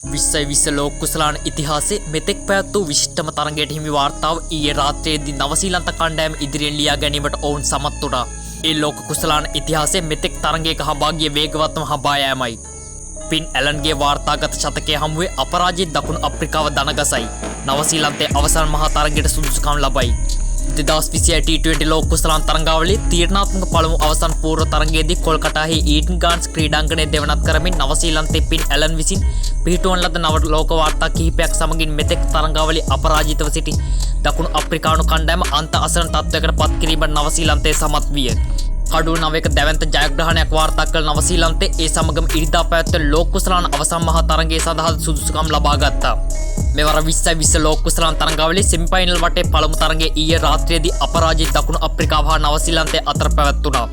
විශ්ව ලෝක කුසලාන ඉතිහාසයේ මෙතෙක් පැවැත් වූ විශිෂ්ටම තරගයට හිමි වාර්තාව ඊයේ රාත්‍රියේදී නවසීලන්ත කණ්ඩායම ඉදිරියෙන් ලියා ගැනීමට ඔවුන් සමත් වුණා. ඒ ලෝක කුසලාන ඉතිහාසයේ මෙතෙක් තරගයක හඹා ගිය වේගවත්ම හඹා යෑමයි. පින් ඇලන්ගේ වාර්තාගත ශතකයේ හමුවේ අපරාජිත දකුණු අප්‍රිකාව දනගසයි. නවසීලන්තයේ අවසන් මහා තරගයට සුදුසුකම් ලබයි. 2026 T20 ලෝක කුසලාන තරගාවලියේ තීරණාත්මක පළමු අවසන් පූර්ව තරගයේදී කොල්කතාහි ඊඩන් ගාන්ස් ක්‍රීඩාංගණය දෙවනත් කරමින් නවසීලන්තයේ පින් ඇලන් විසින් පිහිටුවන ලද නව ලෝක වාර්තා කිහිපයක් සමගින් මෙතෙක් තරගාවලියේ අපරාජිතව සිටි දකුණු අප්‍රිකානු කණ්ඩායම අන්ත අසරණ තත්ත්වයකට පත් කිරීමට නවසීලන්තයේ සමත් විය. කඩුව 9ක දැවැන්ත ජයග්‍රහණයක් වාර්තා කළ නවසීලන්තයේ ඒ සමගම ඉරිදා පැවැත්වෙන ලෝක කුසලාන අවසන් මහා තරගයේ සඳහා සුදුසුකම් ලබා ගත්තා. මෙවර 20 ලෝක කුසලාන තරගාවලියේ සෙමිෆයිනල් වටේ පළමු තරගයේ ඊයේ රාත්‍රියේදී අපරාජිත දකුණු අප්‍රිකාව හා නවසීලන්තයේ අතර පැවැත්වුණා.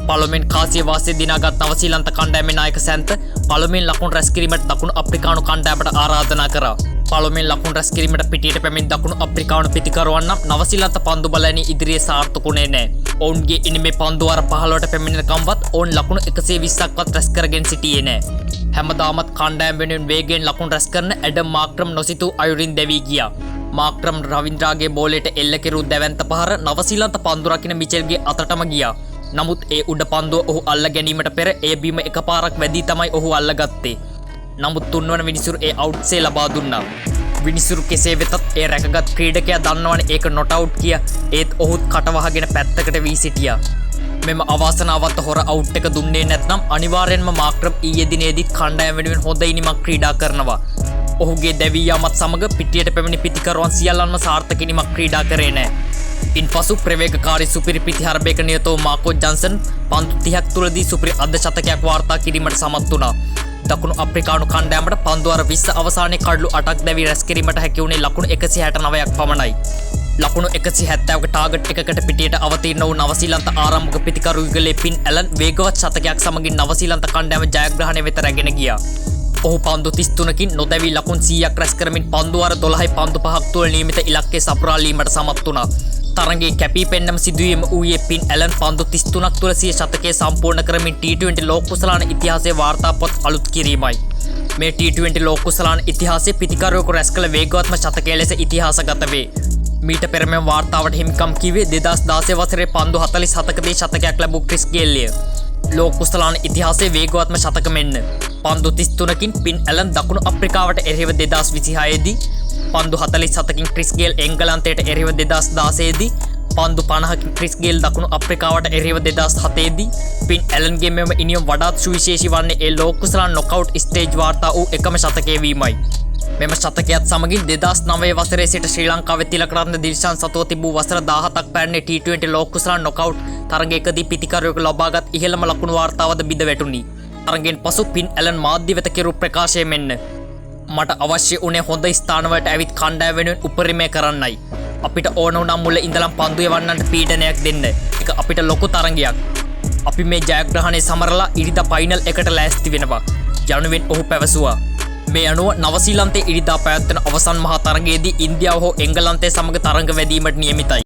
පළමුවෙන් කාසිය වාසිය දිනාගත් නවසීලන්ත කණ්ඩායමේ නායක සැන්ත පළමුවෙන් ලකුණු රැස් කිරීමට දකුණු අප්‍රිකානු කණ්ඩායමට ආරාධනා කරා. පළමුවෙන් ලකුණු රැස් කිරීමට පිටියට පැමිණ දකුණු අප්‍රිකානු පිතිකරුවන් නම් නවසීලන්ත පන්දු බලයනේ ඉදිරියේ සාර්ථකුනේ නැහැ. ඔවුන්ගේ ඉනිමේ පන්දු වාර 15ට පැමිණෙනකම්වත් ඔවුන් ලකුණු 120ක්වත් රැස් කරගෙන සිටියේ නැහැ. හැමදාමත් කණ්ඩායම වෙනුවෙන් වේගයෙන් ලකුණු රැස් කරන ඇඩම් මාක්‍රම් නොසිතූ අයුරින් දැවී ගියා. මාක්‍රම් රවින්ද්‍රාගේ බෝලයට එල්ල කෙරූ දැවැන්ත පහර නවසීලන්ත පන්දු රකින්න මිචෙල්ගේ අතටම ගියා. නමුත් ඒ උඩ පන්දුව ඔහු අල්ල ගැනීමට පෙර ඒ බීම එකපාරක් වැදී තමයි ඔහු අල්ලගත්තේ. නමුත් තුන්වන විනිසුරු ඒ අවුට්සේ ලබා දුන්නා. විනිසුරු කෙසේ වෙතත් ඒ රැකගත් ක්‍රීඩකයා දන්නවනේ ඒක නොට් අවුට් කියා. ඒත් ඔහුත් කටවහගෙන පැත්තකට වී සිටියා. මෙම අවාසනාවන්ත හොර අවුට් එක දුන්නේ නැත්නම් අනිවාර්යෙන්ම මාක්‍රම් ඊයේ දිනේදීත් කණ්ඩායම වෙනුවෙන් හොඳ ඉනිමක් ක්‍රීඩා කරනවා. ඔහුගේ දැවී යාමත් සමග පිටියට පැමිණි පිතිකරුවන් සියල්ලන්ම සාර්ථක ඉනිමක් ක්‍රීඩා කරේ නැහැ. ඉන්පසු ප්‍රවේගකාරී සුපිරි පිතිහරබයක නියත වූ මාකෝ ජන්සන් පන්දු 30ක් තුලදී සුපිරි අර්ධ ශතකයක් වාර්තා කිරීමට සමත් වුණා. දකුණු අප්‍රිකානු කණ්ඩායමට පන්දු වාර 20 අවසානයේ කඩලු 8ක් දැවී රැස් කිරීමට හැකි වුණේ ලකුණු 169ක් පමණයි. ලකුණු 170ක ටාගට් එකකට පිටියට අවතීර්ණ වූ නවසීලන්ත ආරම්භක පිතිකරු යුගලේ පින් ඇලන් වේගවත් ශතකයක් සමගින් නවසීලන්ත කණ්ඩායම ජයග්‍රහණය වෙත රැගෙන ගියා. ඔහු පන්දු 33කින් නොදැවී ලකුණු 100ක් රැස් කරමින් පන්දු වාර 12යි පන්දු 5ක් තුල නියමිත ඉලක්කය සපුරාලීමට සමත් වුණා. තරගයේ කැපී පෙනෙනම සිදුවීම වූයේ පින් ඇලන් පන්දු 33ක් තුල සිය ශතකයේ සම්පූර්ණ කරමින් T20 ලෝක කුසලාන ඉතිහාසයේ වාර්තා පොත් අලුත් කිරීමයි. මේ T20 ලෝක කුසලාන ඉතිහාසයේ පිතිකරුවෙකු රැස් කළ වේගවත්ම ශතකයේ ලෙස ඉතිහාසගත වේ. මීට පෙර මෙම වාර්තාවට හිමිකම් කිව්වේ 2016 වසරේ පන්දු 47කදී ශතකයක් ලැබූ ක්‍රිස් ගේල්ය. ලෝක කුසලාන ඉතිහාසයේ වේගවත්ම ශතක මෙන්න. පන්දු 33කින් පින් ඇලන් දකුණු අප්‍රිකාවට එරෙහිව 2026 දී පන්දු 47කින් ක්‍රිස් ගේල් එංගලන්තයට එරෙහිව 2016 දී පන්දු 50කින් ක්‍රිස් ගේල් දකුණු අප්‍රිකාවට එරෙහිව 2007 දී පින් ඇලන්ගේ මෙම ඉනියම් වඩාත් සුවිශේෂී වන්නේ ඒ ලෝක කුසලාන නොකවුට් ස්ටේජ් වාර්තා වූ එකම ශතකයේ වීමයි. මෙම ශතකයත් සමගින් 2009 වසරේ සිට ශ්‍රී ලංකාවේ තිලකරත්න දිල්ෂාන් සතුව තිබූ වසර 17ක් පැරණි T20 ලෝක කුසලාන නොකවුට් තරගයකදී පිතිකරුවෙකු ලබාගත් ඉහළම ලකුණු වාර්තාවද බිඳ වැටුණි. තරගෙන් පසු පින් ඇලන් මාධ්‍ය වෙත කෙරූ ප්‍රකාශය මෙන්න. මට අවශ්‍ය වුණේ හොඳ ස්ථානවලට ඇවිත් කණ්ඩායම වෙනුවෙන් උපරිමය කරන්නයි. අපිට ඕන වුණා මුල ඉඳලම පන්දු යවන්නන්ට පීඩනයක් දෙන්න. ඒක අපිට ලොකු තරගයක්. අපි මේ ජයග්‍රහණය සමරලා ඉරිදා ෆයිනල් එකට ලෑස්ති වෙනවා. යනුවෙන් ඔහු පැවසුවා. මේ අනුව නවසීලන්තයේ ඉරිදා පැවැත්වෙන අවසන් මහා තරගයේදී ඉන්දියාව හෝ එංගලන්තය සමග තරඟ වැදීමට නියමිතයි.